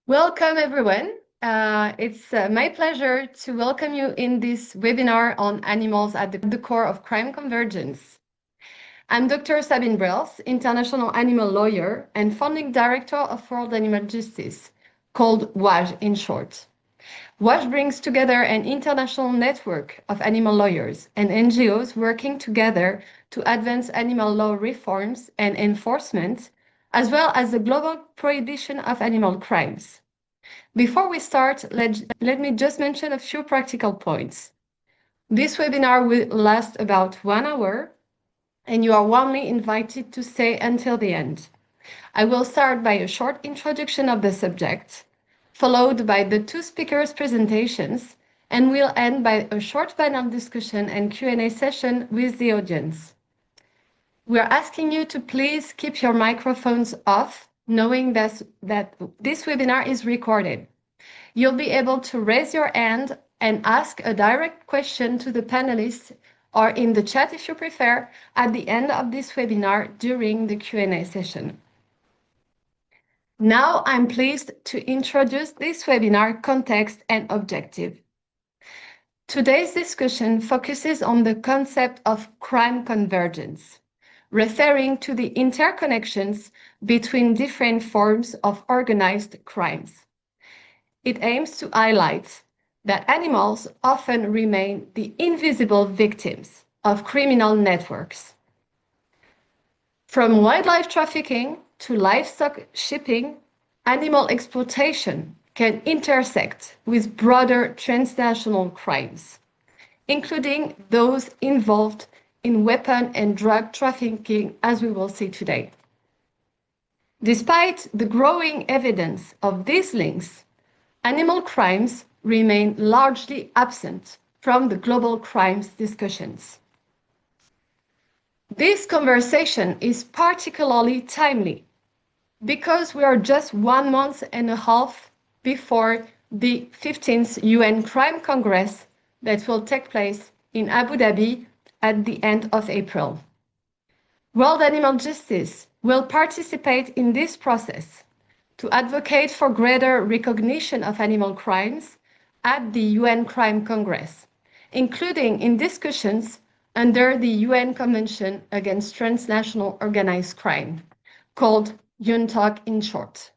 Welcome, everyone. It's my pleasure to welcome you in this webinar on animals at the core of crime convergence. I'm Dr. Sabine Brels, international animal lawyer and founding director of World Animal Justice, called WAJ in short. WAJ brings together an international network of animal lawyers and NGOs working together to advance animal law reforms and enforcement, as well as the global prohibition of animal crimes. Before we start, let me just mention a few practical points. This webinar will last about 1 hour, and you are warmly invited to stay until the end. I will start by a short introduction of the subject, followed by the two speakers' presentations, and we'll end by a short panel discussion and Q&A session with the audience. We're asking you to please keep your microphones off, knowing that this webinar is recorded. You'll be able to raise your hand and ask a direct question to the panelists or in the chat if you prefer at the end of this webinar during the Q&A session. Now I'm pleased to introduce this webinar context and objective. Today's discussion focuses on the concept of crime convergence, referring to the interconnections between different forms of organized crimes. It aims to highlight that animals often remain the invisible victims of criminal networks. From wildlife trafficking to livestock shipping, animal exploitation can intersect with broader transnational crimes, including those involved in weapon and drug trafficking, as we will see today. Despite the growing evidence of these links, animal crimes remain largely absent from the global crimes discussions. This conversation is particularly timely because we are just 1 month and a half before the 15th UN Crime Congress that will take place in Abu Dhabi at the end of April. World Animal Justice will participate in this process to advocate for greater recognition of animal crimes at the UN Crime Congress, including in discussions under the UN Convention Against Transnational Organized Crime, called UNTOC in short.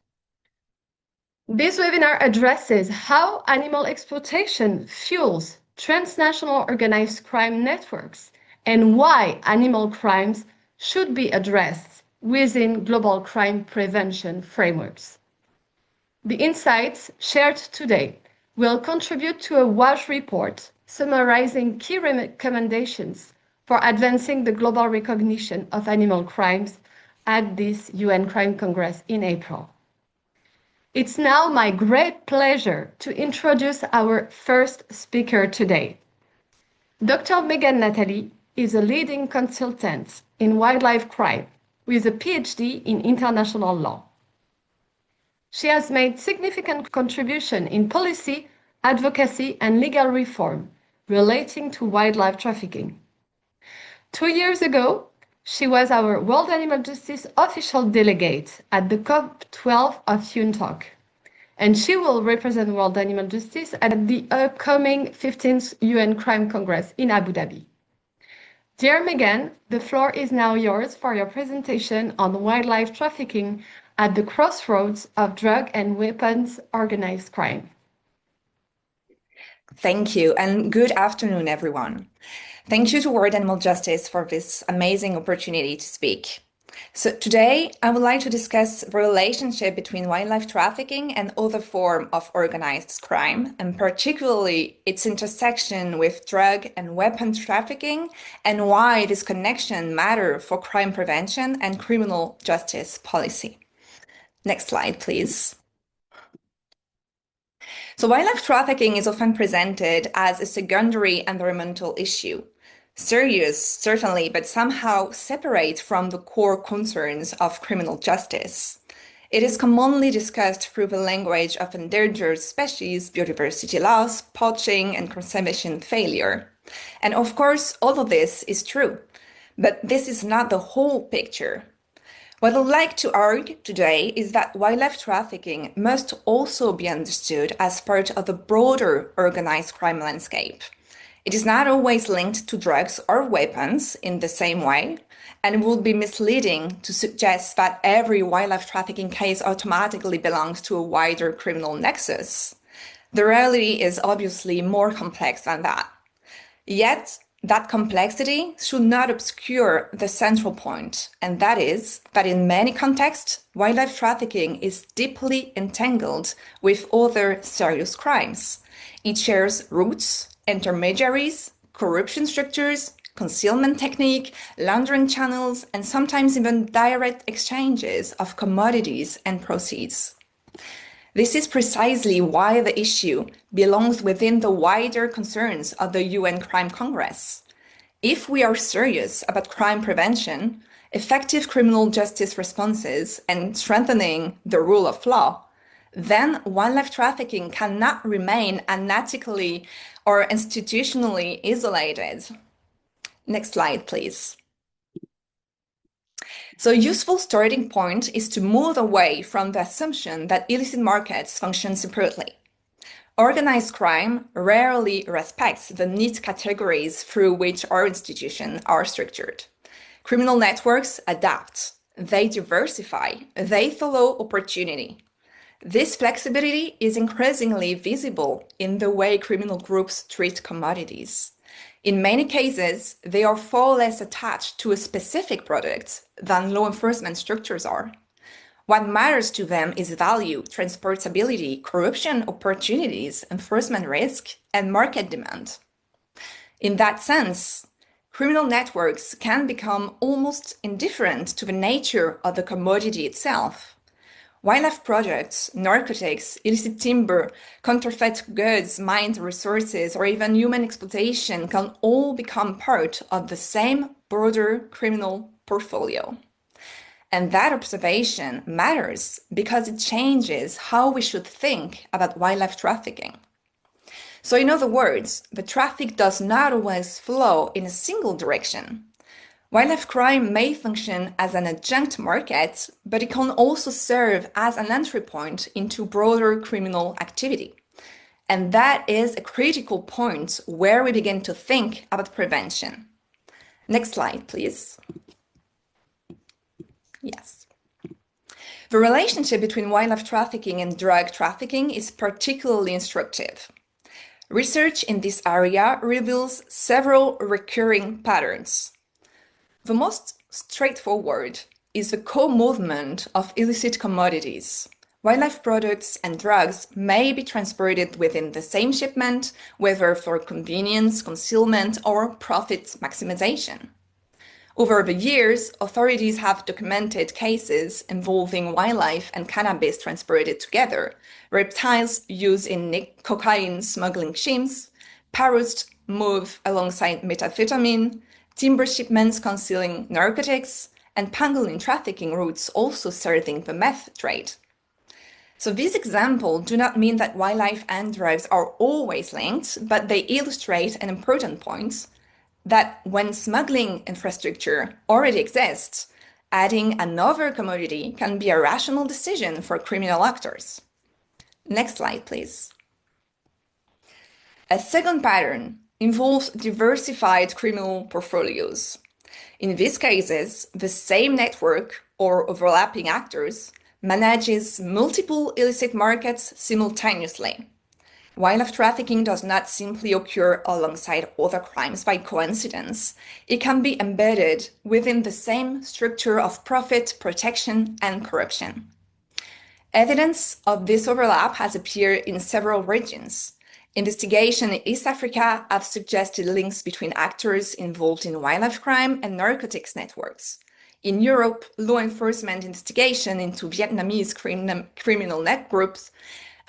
This webinar addresses how animal exploitation fuels transnational organized crime networks and why animal crimes should be addressed within global crime prevention frameworks. The insights shared today will contribute to a WAJ report summarizing key recommendations for advancing the global recognition of animal crimes at this UN Crime Congress in April. It's now my great pleasure to introduce our first speaker today. Dr. Meganne Natali is a leading consultant in wildlife crime with a PhD in international law. She has made significant contribution in policy, advocacy, and legal reform relating to wildlife trafficking. 2 years ago, she was our World Animal Justice official delegate at the COP12 of UNTOC, and she will represent World Animal Justice at the upcoming 15th UN Crime Congress in Abu Dhabi. Dear Meganne, the floor is now yours for your presentation on wildlife trafficking at the crossroads of drug and weapons organized crime. Thank you, and good afternoon, everyone. Thank you to World Animal Justice for this amazing opportunity to speak. So today, I would like to discuss the relationship between wildlife trafficking and other forms of organized crime, and particularly its intersection with drug and weapons trafficking, and why this connection matters for crime prevention and criminal justice policy. Next slide, please. So wildlife trafficking is often presented as a secondary environmental issue. Serious, certainly, but somehow separate from the core concerns of criminal justice. It is commonly discussed through the language of endangered species, biodiversity loss, poaching, and conservation failure. And of course, all of this is true, but this is not the whole picture. What I'd like to argue today is that wildlife trafficking must also be understood as part of the broader organized crime landscape. It is not always linked to drugs or weapons in the same way, and it would be misleading to suggest that every wildlife trafficking case automatically belongs to a wider criminal nexus. The reality is obviously more complex than that. Yet, that complexity should not obscure the central point, and that is that in many contexts, wildlife trafficking is deeply entangled with other serious crimes. It shares roots, intermediaries, corruption structures, concealment technique, laundering channels, and sometimes even direct exchanges of commodities and proceeds. This is precisely why the issue belongs within the wider concerns of the UN Crime Congress. If we are serious about crime prevention, effective criminal justice responses, and strengthening the rule of law, then wildlife trafficking cannot remain unethically or institutionally isolated. Next slide, please. So a useful starting point is to move away from the assumption that illicit markets function separately. Organized crime rarely respects the neat categories through which our institutions are structured. Criminal networks adapt, they diversify, they follow opportunity. This flexibility is increasingly visible in the way criminal groups treat commodities. In many cases, they are far less attached to a specific product than law enforcement structures are. What matters to them is value, transportability, corruption opportunities, enforcement risk, and market demand. In that sense, criminal networks can become almost indifferent to the nature of the commodity itself. Wildlife products, narcotics, illicit timber, counterfeit goods, mined resources, or even human exploitation can all become part of the same broader criminal portfolio. And that observation matters because it changes how we should think about wildlife trafficking. So in other words, the traffic does not always flow in a single direction. Wildlife crime may function as an adjunct market, but it can also serve as an entry point into broader criminal activity. And that is a critical point where we begin to think about prevention. Next slide, please. Yes. The relationship between wildlife trafficking and drug trafficking is particularly instructive. Research in this area reveals several recurring patterns. The most straightforward is the co-movement of illicit commodities. Wildlife products and drugs may be transported within the same shipment, whether for convenience, concealment, or profit maximization. Over the years, authorities have documented cases involving wildlife and cannabis transported together, reptiles used in cocaine smuggling schemes, parrots moved alongside methamphetamine, timber shipments concealing narcotics, and pangolin trafficking routes also serving the meth trade. So these examples do not mean that wildlife and drugs are always linked, but they illustrate an important point that when smuggling infrastructure already exists, adding another commodity can be a rational decision for criminal actors. Next slide, please. A second pattern involves diversified criminal portfolios. In these cases, the same network or overlapping actors manages multiple illicit markets simultaneously. Wildlife trafficking does not simply occur alongside other crimes by coincidence. It can be embedded within the same structure of profit, protection, and corruption. Evidence of this overlap has appeared in several regions. Investigations in East Africa have suggested links between actors involved in wildlife crime and narcotics networks. In Europe, law enforcement investigation into Vietnamese criminal net groups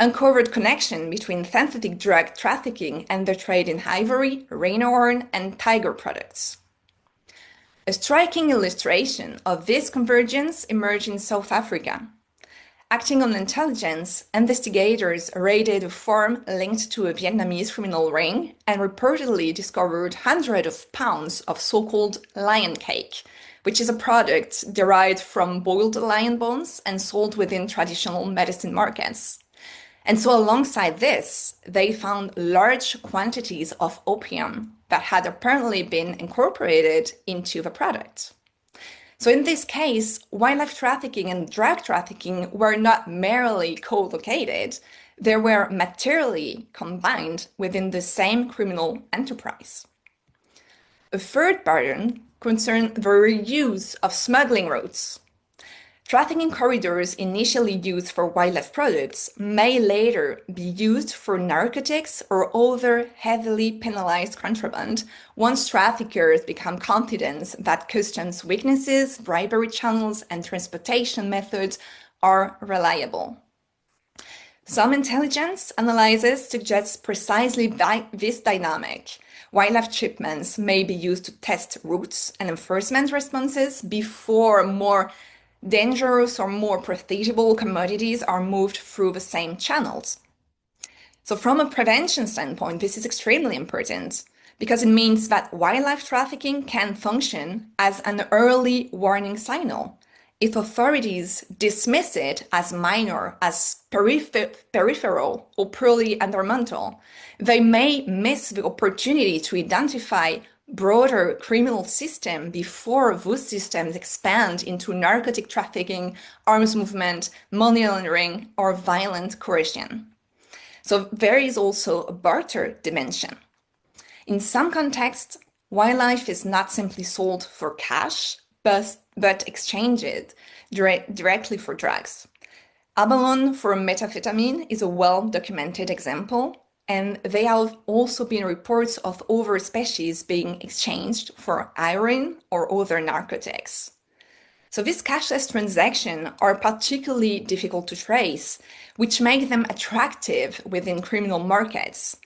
uncovered connection between synthetic drug trafficking and the trade in ivory, rhino horn, and tiger products. A striking illustration of this convergence emerged in South Africa. Acting on intelligence, investigators raided a farm linked to a Vietnamese criminal ring and reportedly discovered hundreds of pounds of so-called lion cake, which is a product derived from boiled lion bones and sold within traditional medicine markets. And so alongside this, they found large quantities of opium that had apparently been incorporated into the product. So in this case, wildlife trafficking and drug trafficking were not merely co-located, they were materially combined within the same criminal enterprise. A third pattern concerned the reuse of smuggling routes. Trafficking corridors initially used for wildlife products may later be used for narcotics or other heavily penalized contraband once traffickers become confident that customs weaknesses, bribery channels, and transportation methods are reliable. Some intelligence analysis suggests precisely this dynamic. Wildlife shipments may be used to test routes and enforcement responses before more dangerous or more profitable commodities are moved through the same channels. So from a prevention standpoint, this is extremely important because it means that wildlife trafficking can function as an early warning signal. If authorities dismiss it as minor, as peripheral, or purely environmental, they may miss the opportunity to identify broader criminal system before those systems expand into narcotic trafficking, arms movement, money laundering, or violent coercion. So there is also a barter dimension. In some contexts, wildlife is not simply sold for cash, but exchanged directly for drugs. Abalone for methamphetamine is a well-documented example, and there have also been reports of other species being exchanged for iron or other narcotics. So these cashless transactions are particularly difficult to trace, which make them attractive within criminal markets.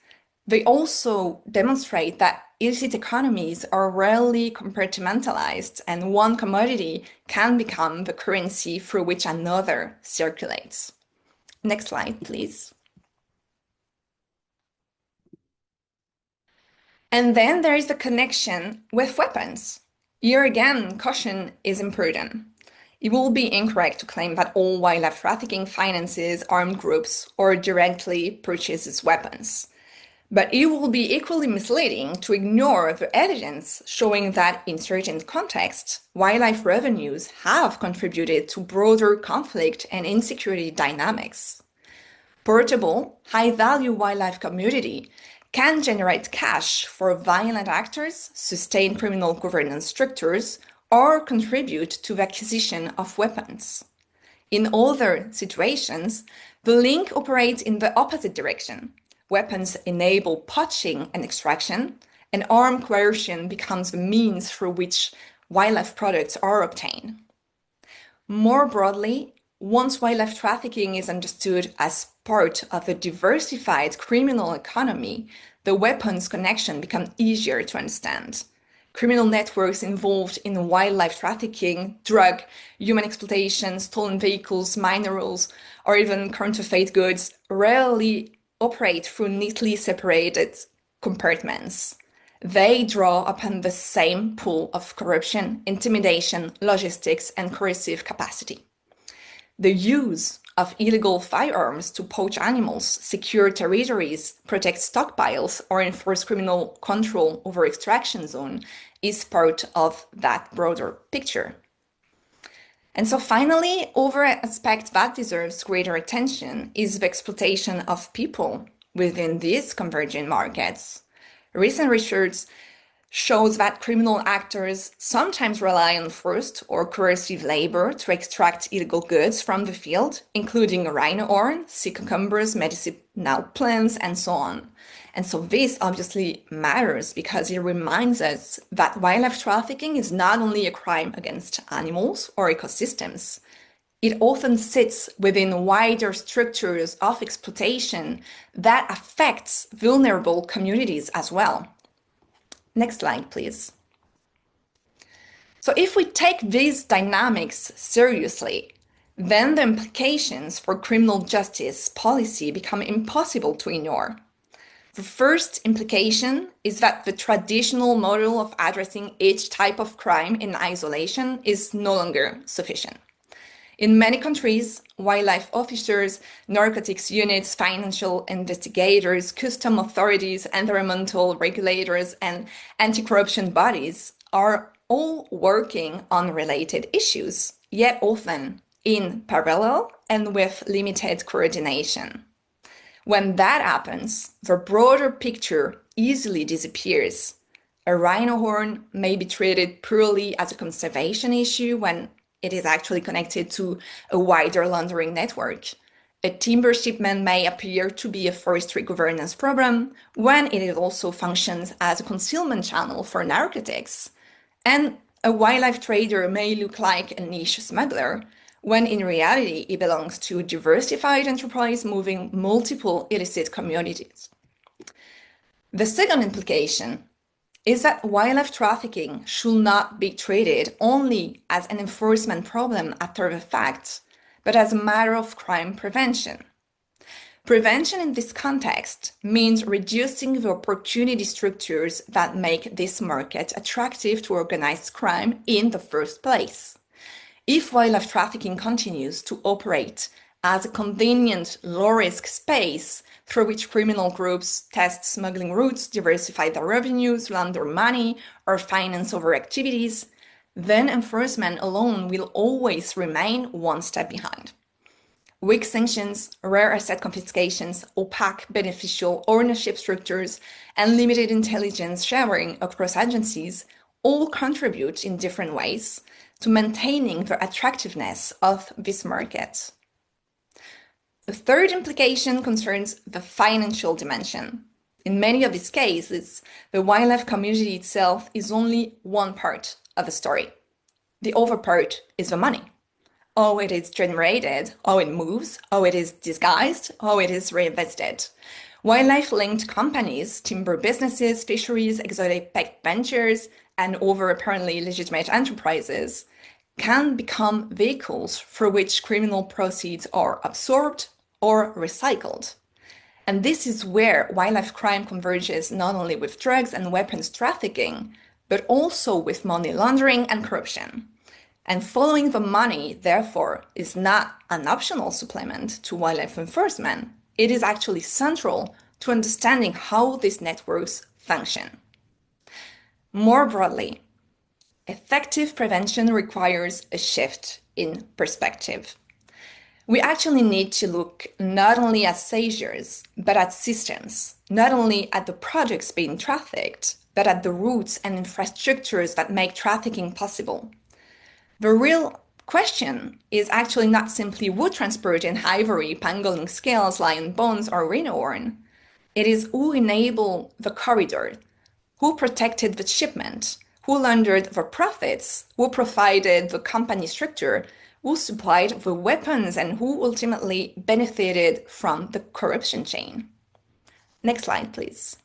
They also demonstrate that illicit economies are rarely compartmentalized, and one commodity can become the currency through which another circulates. Next slide, please. And then there is the connection with weapons. Here again, caution is important. It will be incorrect to claim that all wildlife trafficking finances armed groups or directly purchases weapons. But it will be equally misleading to ignore the evidence showing that in certain contexts, wildlife revenues have contributed to broader conflict and insecurity dynamics. Portable, high-value wildlife community can generate cash for violent actors, sustain criminal governance structures, or contribute to the acquisition of weapons. In other situations, the link operates in the opposite direction. Weapons enable poaching and extraction, and armed coercion becomes the means through which wildlife products are obtained. More broadly, once wildlife trafficking is understood as part of a diversified criminal economy, the weapons connection becomes easier to understand. Criminal networks involved in wildlife trafficking, drug, human exploitation, stolen vehicles, minerals, or even counterfeit goods rarely operate through neatly separated compartments. They draw upon the same pool of corruption, intimidation, logistics, and coercive capacity. The use of illegal firearms to poach animals, secure territories, protect stockpiles, or enforce criminal control over extraction zone is part of that broader picture. And so finally, other aspect that deserves greater attention is the exploitation of people within these convergent markets. Recent research shows that criminal actors sometimes rely on forced or coercive labor to extract illegal goods from the field, including rhino horn, sea cucumbers, medicinal plants, and so on. And so this obviously matters because it reminds us that wildlife trafficking is not only a crime against animals or ecosystems, it often sits within wider structures of exploitation that affects vulnerable communities as well. Next slide, please. So if we take these dynamics seriously, then the implications for criminal justice policy become impossible to ignore. The first implication is that the traditional model of addressing each type of crime in isolation is no longer sufficient. In many countries, wildlife officers, narcotics units, financial investigators, custom authorities, environmental regulators, and anti-corruption bodies are all working on related issues, yet often in parallel and with limited coordination. When that happens, the broader picture easily disappears. A rhino horn may be treated purely as a conservation issue when it is actually connected to a wider laundering network. A timber shipment may appear to be a forestry governance problem when it also functions as a concealment channel for narcotics. And a wildlife trader may look like a niche smuggler when in reality it belongs to a diversified enterprise moving multiple illicit commodities. The second implication is that wildlife trafficking should not be treated only as an enforcement problem after the fact, but as a matter of crime prevention. Prevention in this context means reducing the opportunity structures that make this market attractive to organized crime in the first place. If wildlife trafficking continues to operate as a convenient, low-risk space through which criminal groups test smuggling routes, diversify their revenues, launder money, or finance other activities, then enforcement alone will always remain one step behind. Weak sanctions, rare asset confiscations, opaque beneficial ownership structures, and limited intelligence sharing across agencies all contribute in different ways to maintaining the attractiveness of this market. The third implication concerns the financial dimension. In many of these cases, the wildlife community itself is only one part of the story. The other part is the money. How it is generated, how it moves, how it is disguised, how it is reinvested. Wildlife-linked companies, timber businesses, fisheries, exotic pet ventures, and other apparently legitimate enterprises can become vehicles for which criminal proceeds are absorbed or recycled. And this is where wildlife crime converges not only with drugs and weapons trafficking, but also with money laundering and corruption. And following the money, therefore, is not an optional supplement to wildlife enforcement. It is actually central to understanding how these networks function. More broadly, effective prevention requires a shift in perspective. We actually need to look not only at seizures, but at systems, not only at the products being trafficked, but at the routes and infrastructures that make trafficking possible. The real question is actually not simply who transported ivory, pangolin scales, lion bones, or rhino horn. It is who enabled the corridor, who protected the shipment, who laundered the profits, who provided the company structure, who supplied the weapons, and who ultimately benefited from the corruption chain. Next slide, please.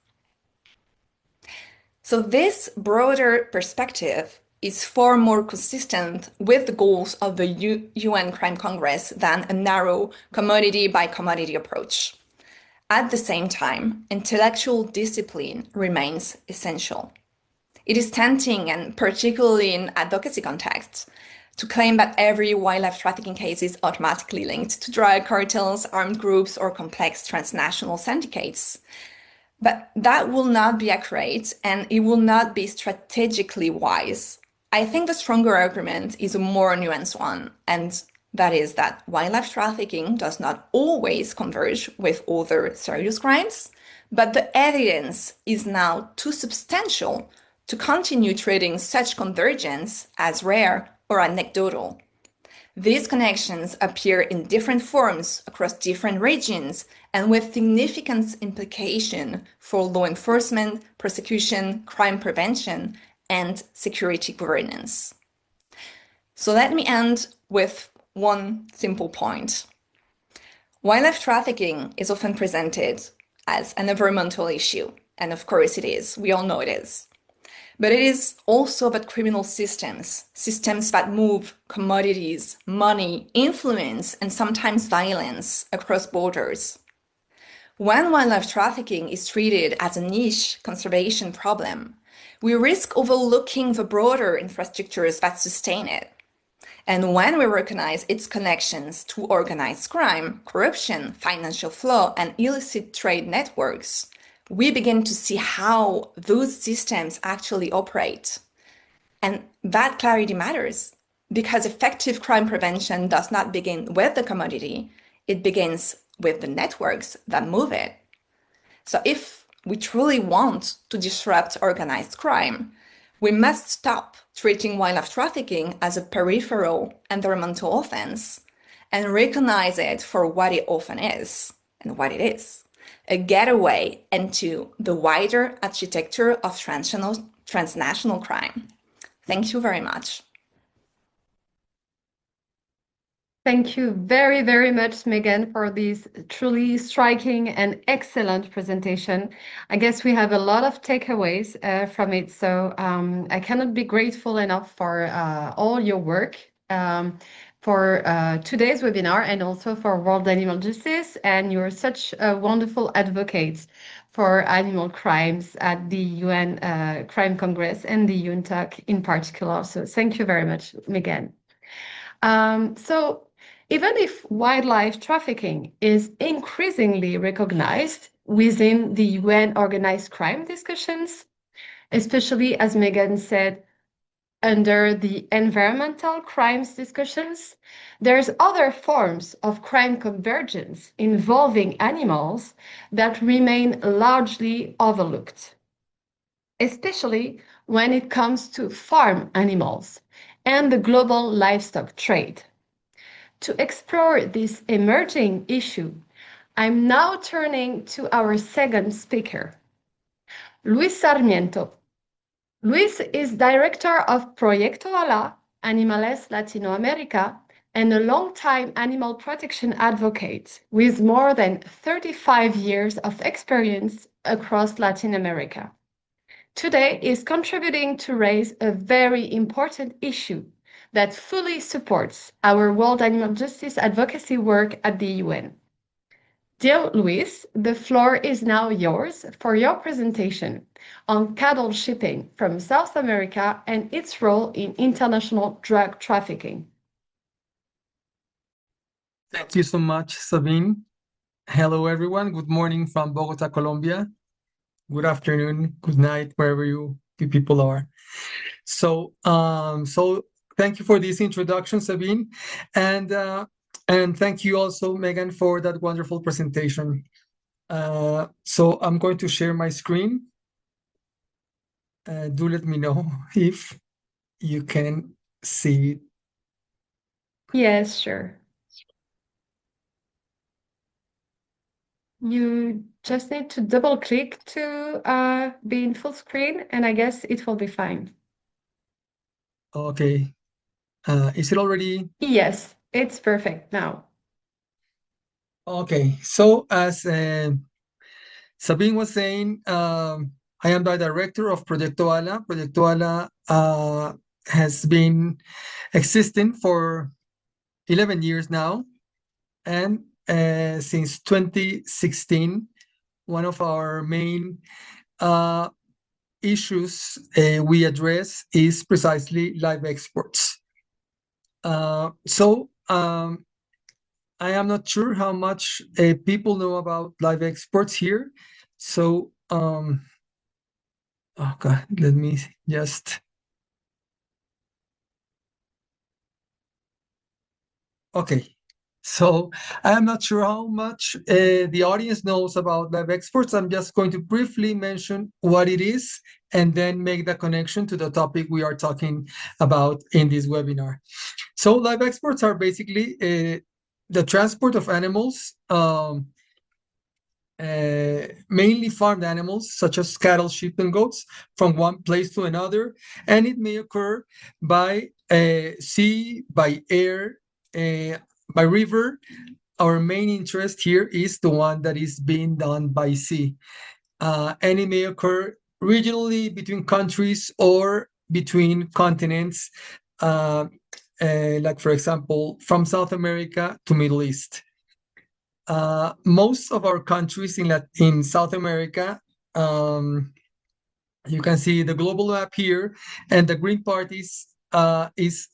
So this broader perspective is far more consistent with the goals of the UN Crime Congress than a narrow commodity-by-commodity approach. At the same time, intellectual discipline remains essential. It is tempting, and particularly in advocacy contexts, to claim that every wildlife trafficking case is automatically linked to drug cartels, armed groups, or complex transnational syndicates. But that will not be accurate, and it will not be strategically wise. I think the stronger argument is a more nuanced one, and that is that wildlife trafficking does not always converge with other serious crimes, but the evidence is now too substantial to continue treating such convergence as rare or anecdotal. These connections appear in different forms across different regions and with significant implication for law enforcement, prosecution, crime prevention, and security governance. So let me end with one simple point. Wildlife trafficking is often presented as an environmental issue, and of course it is. We all know it is. But it is also about criminal systems that move commodities, money, influence, and sometimes violence across borders. When wildlife trafficking is treated as a niche conservation problem, we risk overlooking the broader infrastructures that sustain it. And when we recognize its connections to organized crime, corruption, financial flow, and illicit trade networks, we begin to see how those systems actually operate. And that clarity matters because effective crime prevention does not begin with the commodity, it begins with the networks that move it. So if we truly want to disrupt organized crime, we must stop treating wildlife trafficking as a peripheral environmental offense and recognize it for what it often is and what it is, a getaway into the wider architecture of transnational crime. Thank you very much. Thank you very, very much, Meganne, for this truly striking and excellent presentation. I guess we have a lot of takeaways from it. So I cannot be grateful enough for all your work for today's webinar and also for World Animal Justice. And you're such a wonderful advocate for animal crimes at the UN Crime Congress and the UNTAC in particular. So thank you very much, Meganne. So even if wildlife trafficking is increasingly recognized within the UN organized crime discussions, especially as Meganne said, under the environmental crimes discussions, there's other forms of crime convergence involving animals that remain largely overlooked, especially when it comes to farm animals and the global livestock trade. To explore this emerging issue, I'm now turning to our second speaker, Luis Sarmiento. Luis is director of Proyecto ALA, Animales Latinoamérica, and a longtime animal protection advocate with more than 35 years of experience across Latin America. Today is contributing to raise a very important issue that fully supports our World Animal Justice advocacy work at the UN. Dear Luis, the floor is now yours for your presentation on cattle shipping from South America and its role in international drug trafficking. Thank you so much, Sabine. Hello, everyone. Good morning from Bogota, Colombia. Good afternoon, good night, wherever you people are. So thank you for this introduction, Sabine, and thank you also, Megan, for that wonderful presentation. So I'm going to share my screen. Do let me know if you can see it. Yes, sure. You just need to double click to be in full screen, and I guess it will be fine. Okay. Is it already? Yes, it's perfect now. Okay. So as Sabine was saying, I am the director of Proyecto ALA. Proyecto ALA has been existing for 11 years now, and since 2016, one of our main issues we address is precisely live exports. So I am not sure how much people know about live exports here. So, oh God, let me just. Okay, so I am not sure how much the audience knows about live exports. I'm just going to briefly mention what it is and then make the connection to the topic we are talking about in this webinar. So live exports are basically the transport of animals, mainly farmed animals such as cattle, sheep, and goats from one place to another, and it may occur by sea, by air, by river. Our main interest here is the one that is being done by sea, and it may occur regionally between countries or between continents, like for example from South America to Middle East. most of our countries in South America, you can see the global map here, and the green part is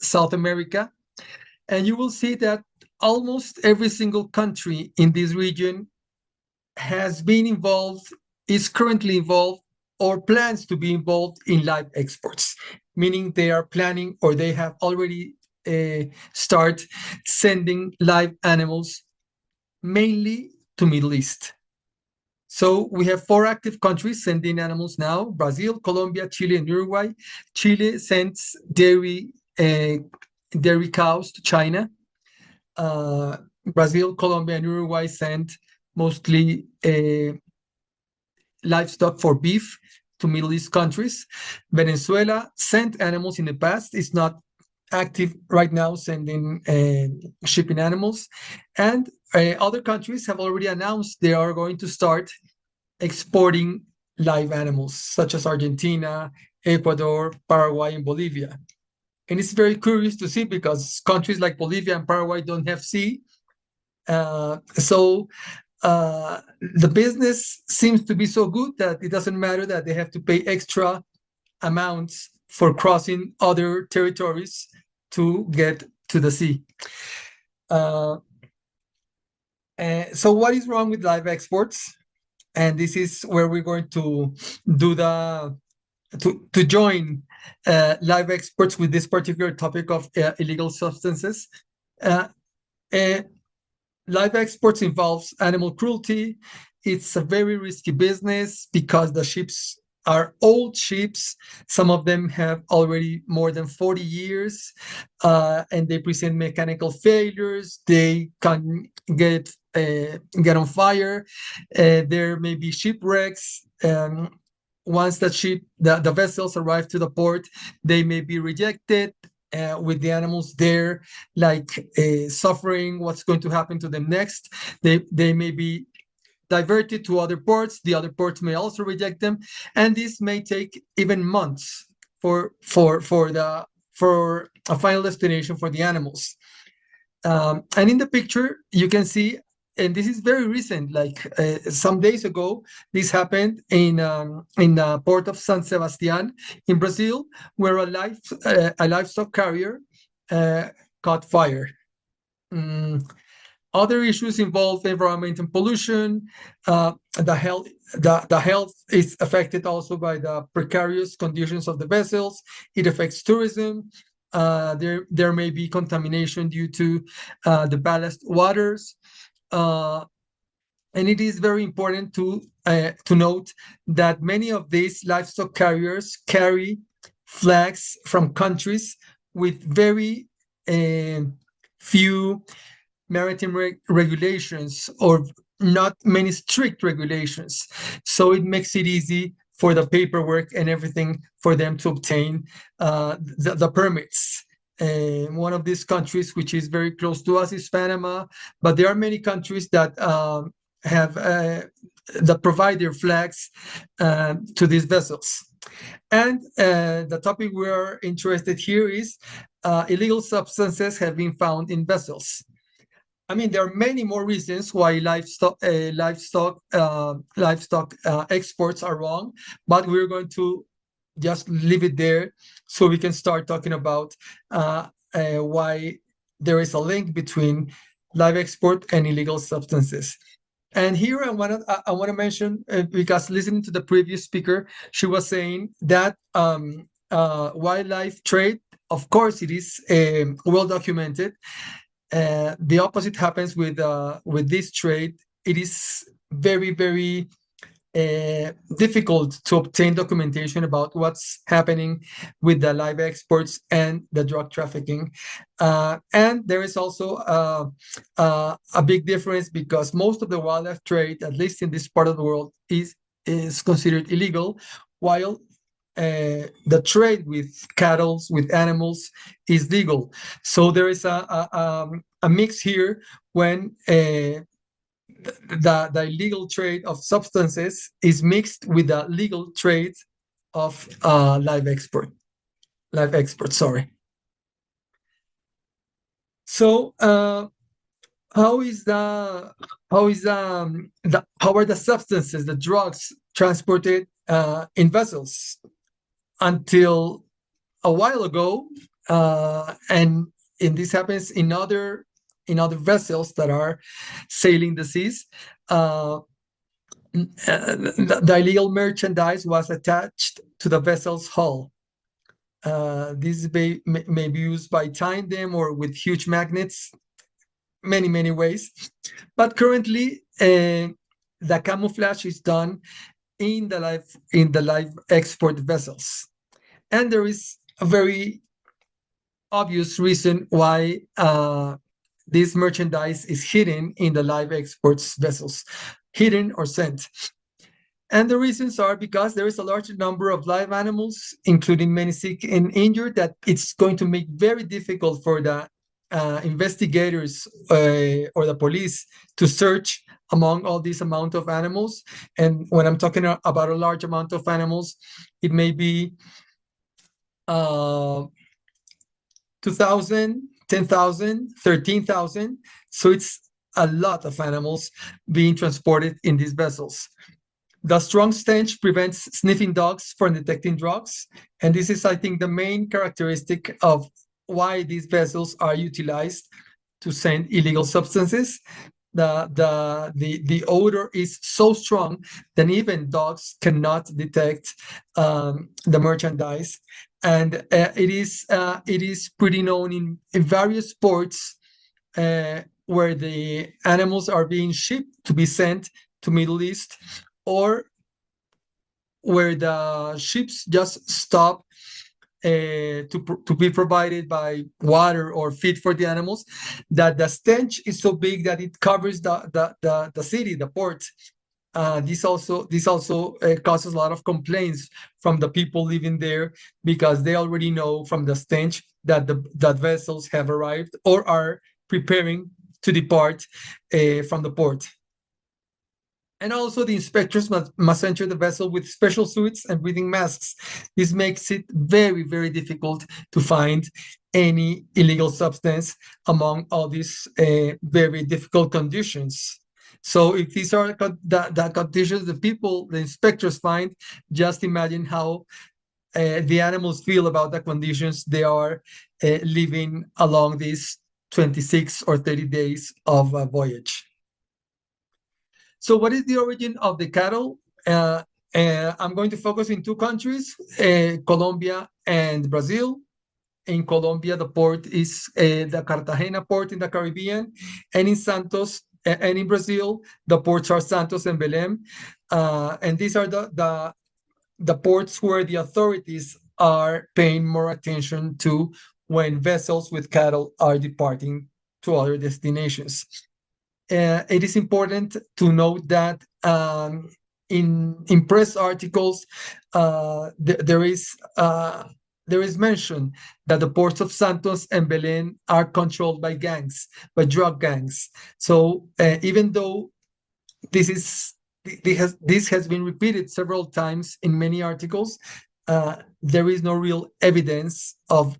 South America. And you will see that almost every single country in this region has been involved, is currently involved, or plans to be involved in live exports, meaning they are planning or they have already start sending live animals mainly to Middle East. So we have 4 active countries sending animals now: Brazil, Colombia, Chile, and Uruguay. Chile sends dairy cows to China. Brazil, Colombia, and Uruguay send mostly livestock for beef to Middle East countries. Venezuela sent animals in the past. It's not active right now sending shipping animals. And other countries have already announced they are going to start exporting live animals, such as Argentina, Ecuador, Paraguay, and Bolivia. And it's very curious to see because countries like Bolivia and Paraguay don't have sea. So the business seems to be so good that it doesn't matter that they have to pay extra amounts for crossing other territories to get to the sea. So what is wrong with live exports? And this is where we're going to do to join live exports with this particular topic of illegal substances. Live exports involves animal cruelty. It's a very risky business because the ships are old ships. Some of them have already more than 40 years, and they present mechanical failures. They can get on fire. There may be shipwrecks. Once the vessels arrive to the port, they may be rejected. With the animals there, like suffering what's going to happen to them next. They may be diverted to other ports. The other ports may also reject them, and this may take even months for a final destination for the animals. And in the picture, you can see, and this is very recent, like some days ago, this happened in the port of San Sebastián in Brazil, where a livestock carrier caught fire. Other issues involve environment and pollution. The health is affected also by the precarious conditions of the vessels. It affects tourism. There may be contamination due to the ballast waters. And it is very important to note that many of these livestock carriers carry flags from countries with very few maritime regulations or not many strict regulations. So it makes it easy for the paperwork and everything for them to obtain the permits. One of these countries, which is very close to us, is Panama, but there are many countries that provide their flags to these vessels. And the topic we're interested here is illegal substances have been found in vessels. I mean, there are many more reasons why livestock exports are wrong, but we're going to just leave it there so we can start talking about why there is a link between live export and illegal substances. And here I want to mention, because listening to the previous speaker, she was saying that wildlife trade, of course, it is well documented. The opposite happens with this trade. It is very, very difficult to obtain documentation about what's happening with the live exports and the drug trafficking. And there is also a big difference because most of the wildlife trade, at least in this part of the world, is considered illegal, while the trade with cattle, with animals, is legal. So there is a mix here when the illegal trade of substances is mixed with the legal trade of live export. Sorry. So how is the how are the substances, the drugs transported in vessels? Until a while ago, and this happens in other vessels that are sailing the seas. The illegal merchandise was attached to the vessel's hull. This may be used by tying them or with huge magnets, many ways. But currently, the camouflage is done in the live export vessels, and there is a very obvious reason why this merchandise is hidden in the live exports vessels, hidden or sent. And the reasons are because there is a large number of live animals, including many sick and injured, that it's going to make very difficult for the investigators or the police to search among all this amount of animals. And when I'm talking about a large amount of animals, it may be 2,000, 10,000, 13,000. So it's a lot of animals being transported in these vessels. The strong stench prevents sniffing dogs from detecting drugs. And this is, I think, the main characteristic of why these vessels are utilized to send illegal substances. The odor is so strong that even dogs cannot detect the merchandise. And it is pretty known in various ports where the animals are being shipped to be sent to Middle East, or where the ships just stop to be provided by water or feed for the animals, that the stench is so big that it covers the city, the port. This also causes a lot of complaints from the people living there, because they already know from the stench that that vessels have arrived or are preparing to depart from the port. And also the inspectors must enter the vessel with special suits and breathing masks. This makes it very difficult to find any illegal substance among all these very difficult conditions. So if these are the conditions the inspectors find, just imagine how the animals feel about the conditions they are living along these 26 or 30 days of a voyage. So what is the origin of the cattle? I'm going to focus in two countries, Colombia and Brazil. In Colombia, the port is the Cartagena port in the Caribbean, and in Santos, and in Brazil, the ports are Santos and Belém. And these are the ports where the authorities are paying more attention to when vessels with cattle are departing to other destinations. It is important to note that in press articles, there is mention that the ports of Santos and Belém are controlled by gangs, by drug gangs. So even though this has been repeated several times in many articles, there is no real evidence of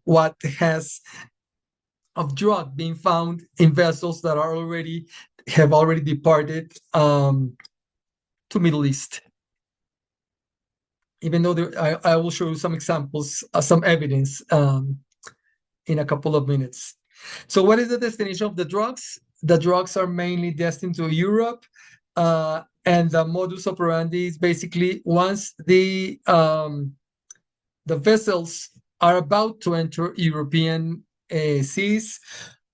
drug being found in vessels that have already departed to Middle East. Even though I will show you some examples, some evidence in a couple of minutes. So what is the destination of the drugs? The drugs are mainly destined to Europe, and the modus operandi is basically once the vessels are about to enter European seas,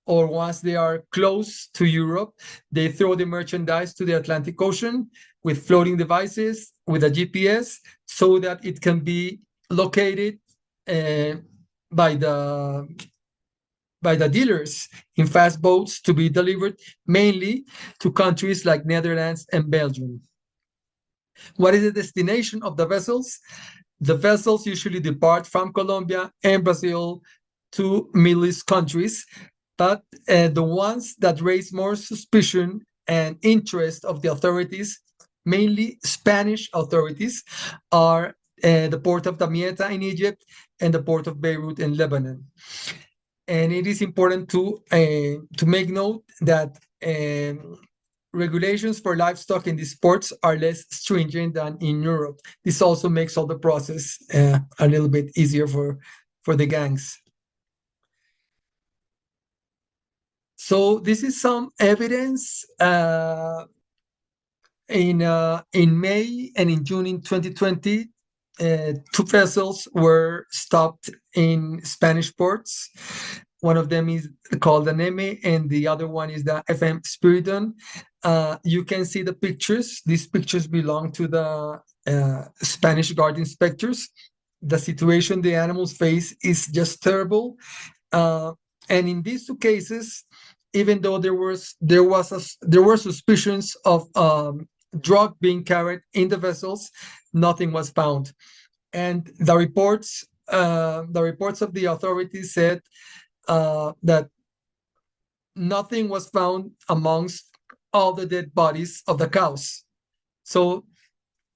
or once they are close to Europe, they throw the merchandise to the Atlantic Ocean with floating devices, with a GPS, so that it can be located by the dealers in fast boats to be delivered mainly to countries like Netherlands and Belgium. What is the destination of the vessels? The vessels usually depart from Colombia and Brazil to Middle East countries, but the ones that raise more suspicion and interest of the authorities, mainly Spanish authorities, are the port of Damietta in Egypt and the port of Beirut in Lebanon. And it is important to make note that regulations for livestock in these ports are less stringent than in Europe. This also makes all the process a little bit easier for the gangs. So this is some evidence in May and in June in 2020. Two vessels were stopped in Spanish ports. One of them is called the Neme, and the other one is the FM Spiridon. You can see the pictures. These pictures belong to the Spanish guard inspectors. The situation the animals face is just terrible. And in these two cases, even though there were suspicions of drug being carried in the vessels, nothing was found. And the reports of the authorities said that nothing was found amongst all the dead bodies of the cows. So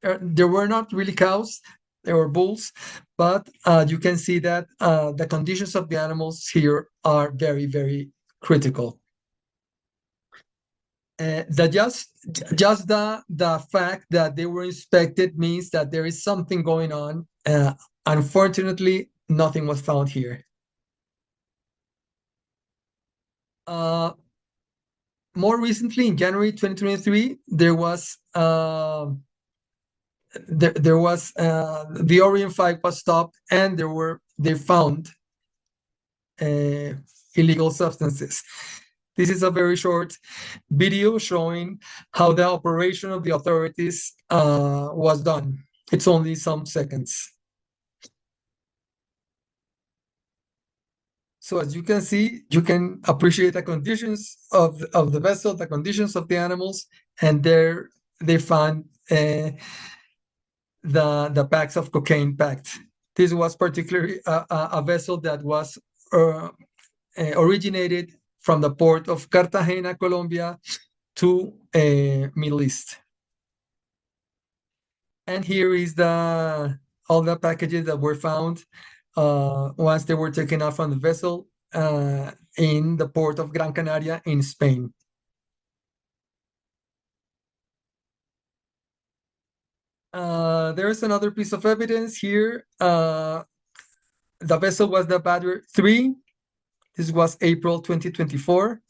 there were not really cows, there were bulls, but you can see that the conditions of the animals here are very, very critical. Just the fact that they were inspected means that there is something going on. Unfortunately, nothing was found here. More recently, in January 2023, there was the Orient 5 was stopped, and they found illegal substances. This is a very short video showing how the operation of the authorities was done. It's only some seconds. So as you can see, you can appreciate the conditions of the vessel, the conditions of the animals, and there they found the packs of cocaine packed. This was particularly a vessel that was originated from the port of Cartagena, Colombia, to Middle East. And here is all the packages that were found once they were taken off from the vessel in the port of Gran Canaria in Spain. There's another piece of evidence here. The vessel was the Badr 3. This was April 2024.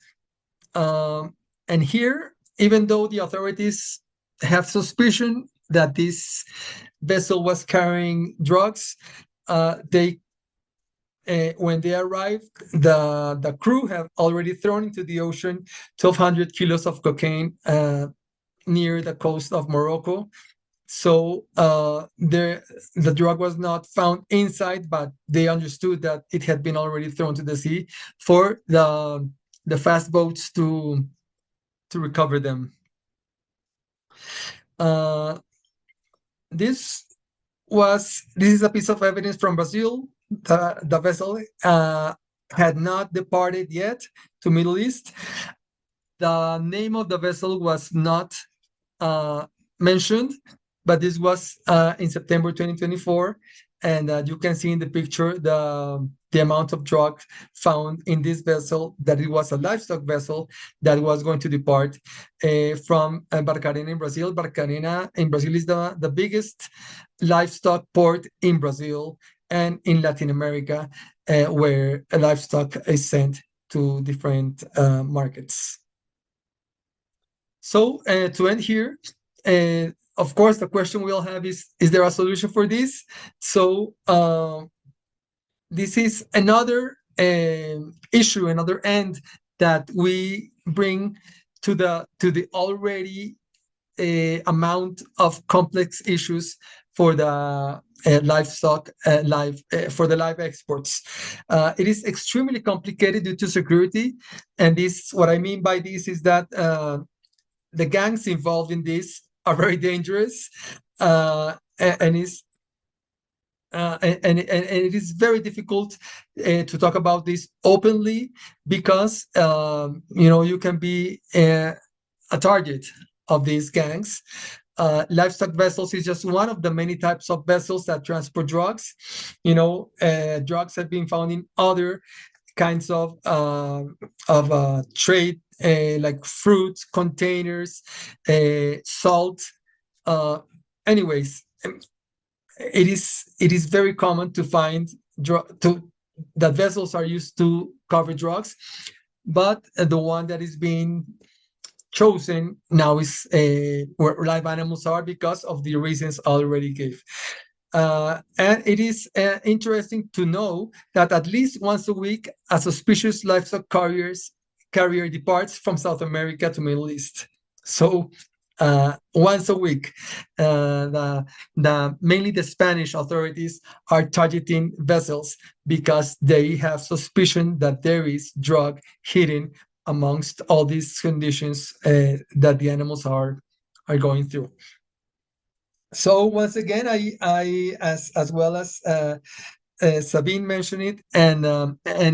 And here, even though the authorities have suspicion that this vessel was carrying drugs, when they arrived, the crew have already thrown into the ocean 1,200 kilos of cocaine near the coast of Morocco. So the drug was not found inside, but they understood that it had been already thrown to the sea for the fast boats to recover them. This is a piece of evidence from Brazil. The vessel had not departed yet to Middle East. The name of the vessel was not mentioned, but this was in September 2024, and you can see in the picture the amount of drugs found in this vessel, that it was a livestock vessel that was going to depart from Barcarena in Brazil. Barcarena in Brazil is the biggest livestock port in Brazil and in Latin America, where livestock is sent to different markets. So to end here, of course, the question we all have is there a solution for this? So this is another issue, another end that we bring to the already amount of complex issues for the livestock for the live exports. It is extremely complicated due to security, and what I mean by this is that the gangs involved in this are very dangerous, and it is very difficult to talk about this openly, because you can be a target of these gangs. Livestock vessels is just one of the many types of vessels that transport drugs. Drugs have been found in other kinds of trade, like fruits, containers, salt. Anyways, it is very common to find that vessels are used to carry drugs, but the one that is being chosen now is where live animals are because of the reasons I already gave. And it is interesting to know that at least once a week, a suspicious livestock carrier departs from South America to Middle East. So once a week, mainly the Spanish authorities are targeting vessels because they have suspicion that there is drug hidden amongst all these conditions that the animals are going through. So once again, I as well as Sabine mentioned it, and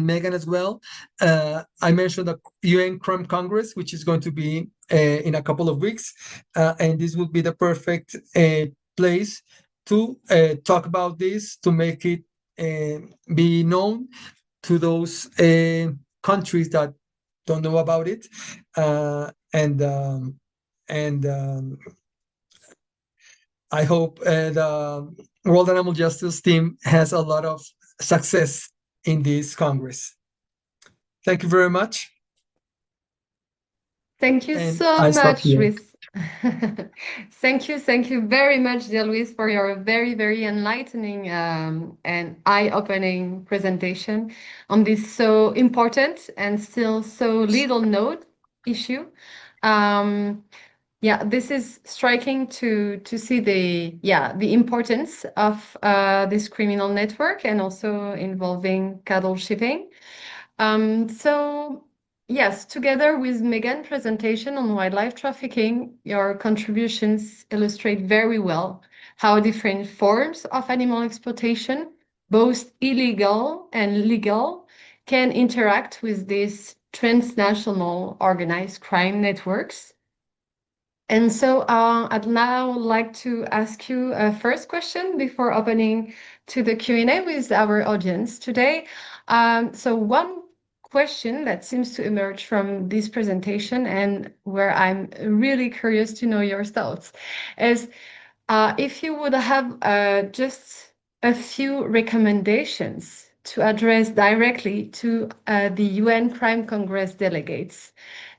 Megan as well. I mentioned the UN Crime Congress, which is going to be in a couple of weeks, and this would be the perfect place to talk about this, to make it be known to those countries that don't know about it, and I hope the World Animal Justice team has a lot of success in this Congress. Thank you very much. Thank you And so I stop much, here. Luis. Thank you very much, dear Luis, for your very enlightening and eye-opening presentation on this so important and still so little known issue. Yeah, this is striking to see the importance of this criminal network and also involving cattle shipping. So yes, together with Meganne's presentation on wildlife trafficking, your contributions illustrate very well how different forms of animal exploitation, both illegal and legal, can interact with these transnational organized crime networks. And so I'd now like to ask you a first question before opening to the Q&A with our audience today. So one question that seems to emerge from this presentation and where I'm really curious to know your thoughts is if you would have just a few recommendations to address directly to the UN Crime Congress delegates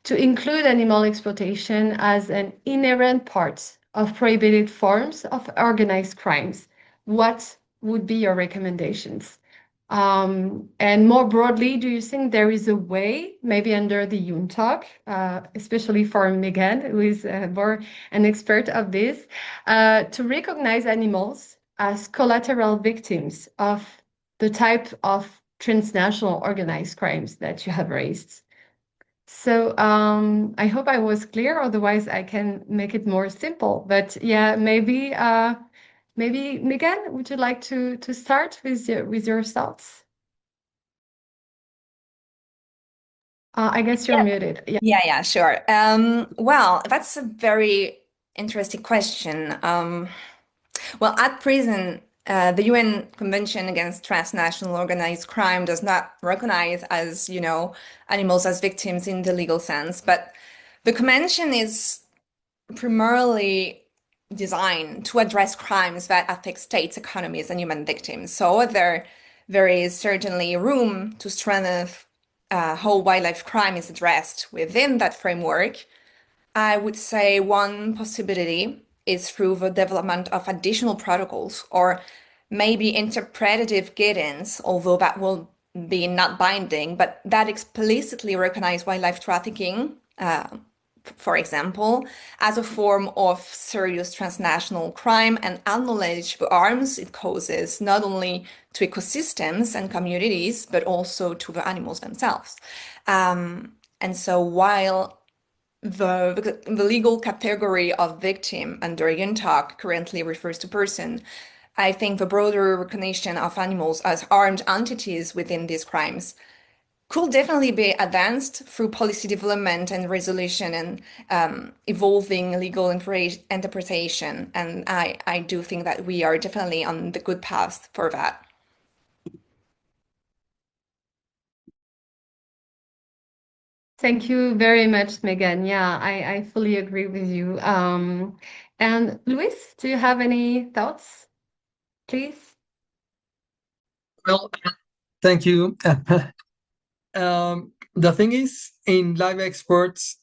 to include animal exploitation as an inherent part of prohibited forms of organized crimes, what would be your recommendations? And more broadly, do you think there is a way, maybe under the UNTAC, especially for Meganne, who is more an expert of this, to recognize animals as collateral victims of the type of transnational organized crimes that you have raised? So I hope I was clear, otherwise I can make it more simple. But yeah, maybe Meganne, would you like to start with your thoughts? I guess you're muted. Yeah. Yeah, sure. Well, that's a very interesting question. Well, at present, the UN Convention Against Transnational Organized Crime does not recognize as, animals as victims in the legal sense, but the convention is primarily designed to address crimes that affect states, economies, and human victims. So there is certainly room to strengthen how wildlife crime is addressed within that framework. I would say one possibility is through the development of additional protocols or maybe interpretative guidance, although that will be not binding, but that explicitly recognize wildlife trafficking, for example, as a form of serious transnational crime and acknowledge the harms it causes not only to ecosystems and communities, but also to the animals themselves. And so while the legal category of victim under UNTAC currently refers to person, I think the broader recognition of animals as armed entities within these crimes could definitely be advanced through policy development and resolution and evolving legal interpretation. And I do think that we are definitely on the good path for that. Thank you very much, Megan. Yeah, I fully agree with you. And Luis, do you have any thoughts, please? Well, thank you. The thing is, in live exports,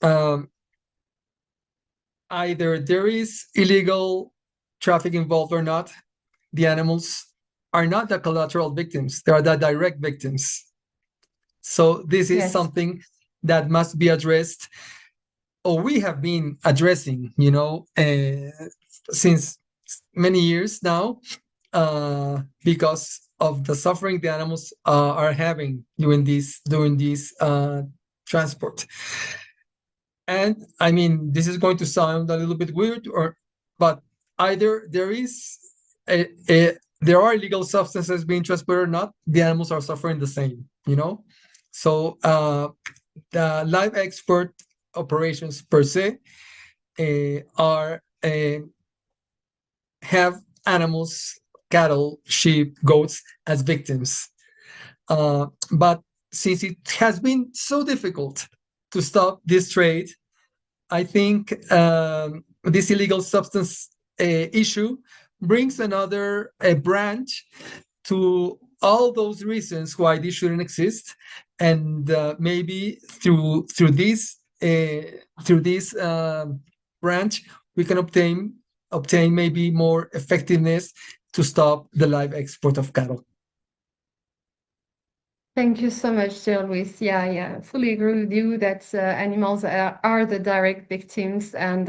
either there is illegal traffic involved or not, the animals are not the collateral victims, they are the direct victims. So this is Yes. something that must be addressed, or we have been addressing, since many years now, because of the suffering the animals are having during this transport. And I mean, this is going to sound a little bit weird, but either there are illegal substances being transported or not, the animals are suffering the same, So the live export operations per se are have animals, cattle, sheep, goats as victims. But since it has been so difficult to stop this trade, I think this illegal substance issue brings another branch to all those reasons why this shouldn't exist, and maybe through this branch we can obtain maybe more effectiveness to stop the live export of cattle. Thank you so much, dear Luis. Yeah, fully agree with you that animals are the direct victims, and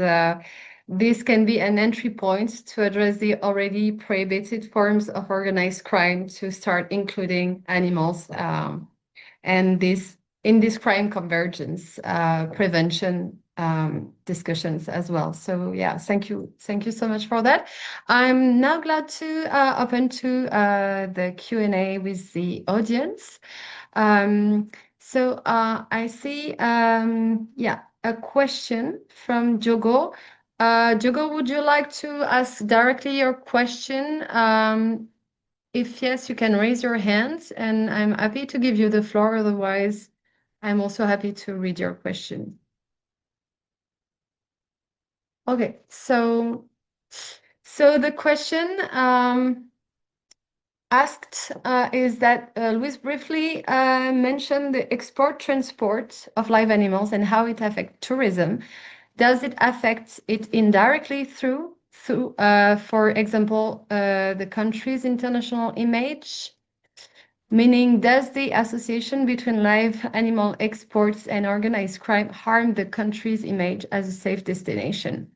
this can be an entry point to address the already prohibited forms of organized crime to start including animals, and in this crime convergence prevention discussions as well. So yeah, thank you so much for that. I'm now glad to open to the Q&A with the audience. So I see a question from Jogo. Jogo, would you like to ask directly your question? If yes, you can raise your hand, and I'm happy to give you the floor. Otherwise, I'm also happy to read your question. Okay, so the question asked is that Luis briefly mentioned the export transport of live animals and how it affects tourism. Does it affect it indirectly through, for example, the country's international image? Meaning, does the association between live animal exports and organized crime harm the country's image as a safe destination?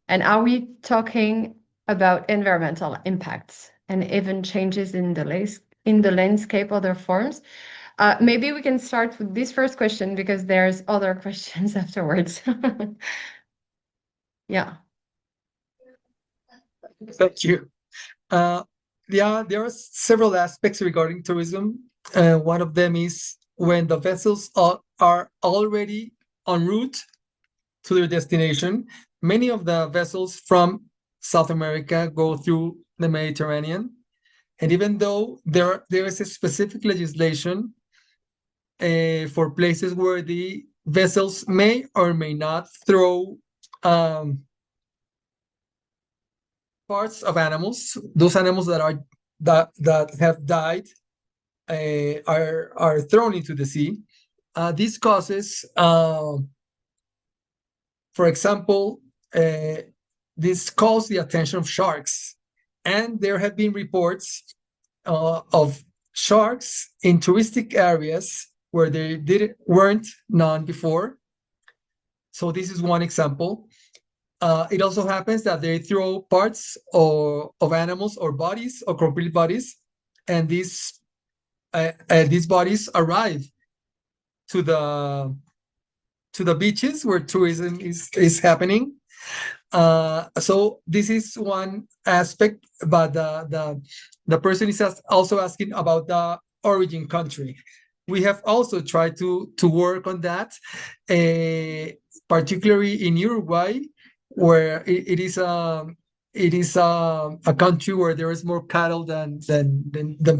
And are we talking about environmental impacts and even changes in the landscape or their forms? Maybe we can start with this first question because there's other questions afterwards. Yeah. Thank you. Yeah, there are several aspects regarding tourism. One of them is when the vessels are already en route to their destination. Many of the vessels from South America go through the Mediterranean. And even though there is a specific legislation for places where the vessels may or may not throw parts of animals, those animals that have died are thrown into the sea. This causes, for example, this calls the attention of sharks, and there have been reports of sharks in touristic areas where they weren't known before. So this is one example. It also happens that they throw parts of animals or bodies or complete bodies, and these bodies arrive to the beaches where tourism is happening. So this is one aspect, but the person is also asking about the origin country. We have also tried to work on that, particularly in Uruguay, where it is a country where there is more cattle than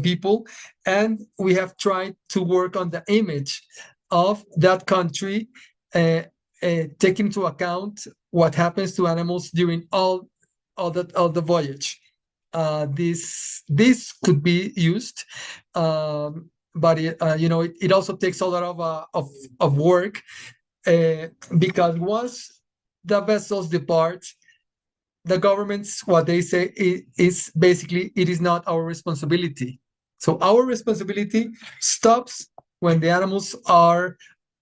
people, and we have tried to work on the image of that country, take into account what happens to animals during all the voyage. This could be used, but it also takes a lot of work, because once the vessels depart, the governments, what they say is basically, it is not our responsibility. So our responsibility stops when the animals are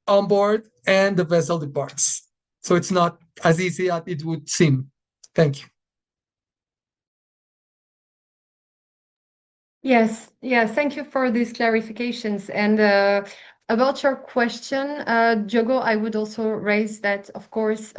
on board and the vessel departs. So it's not as easy as it would seem. Thank you. Yes, thank you for these clarifications. And about your question, Diogo, I would also raise that, of course,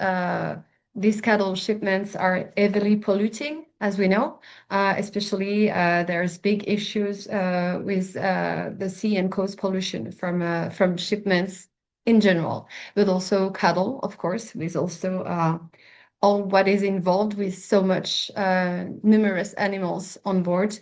these cattle shipments are heavily polluting, as we know, especially there's big issues with the sea and coast pollution from shipments in general, but also cattle, of course, with also all what is involved with so much numerous animals on board.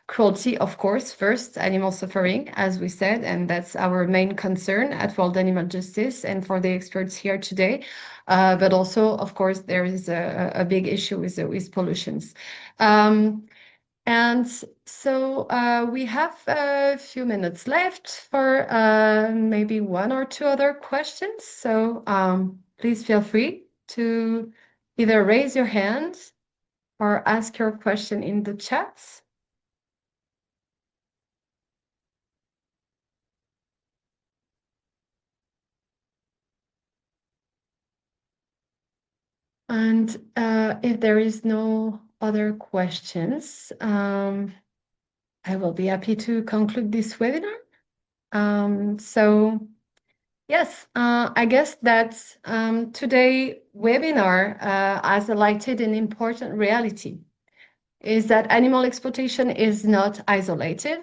Cruelty, of course, first, animal suffering, as we said, and that's our main concern at World Animal Justice and for the experts here today. But also, of course, there is a big issue with pollutions. And so we have a few minutes left for maybe one or two other questions. So please feel free to either raise your hand or ask your question in the chat. And if there is no other questions, I will be happy to conclude this webinar. So yes, I guess that today webinar has highlighted an important reality, is that animal exploitation is not isolated,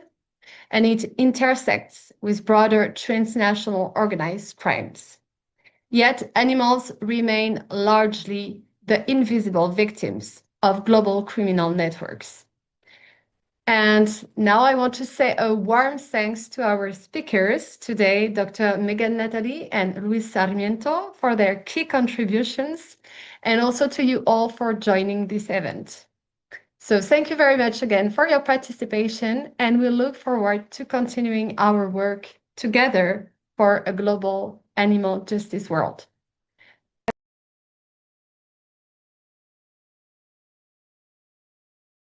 and it intersects with broader transnational organized crimes. Yet animals remain largely the invisible victims of global criminal networks. And now I want to say a warm thanks to our speakers today, Dr. Meganne Natali and Luis Sarmiento, for their key contributions, and also to you all for joining this event. So thank you very much again for your participation, and we look forward to continuing our work together for a global animal justice world.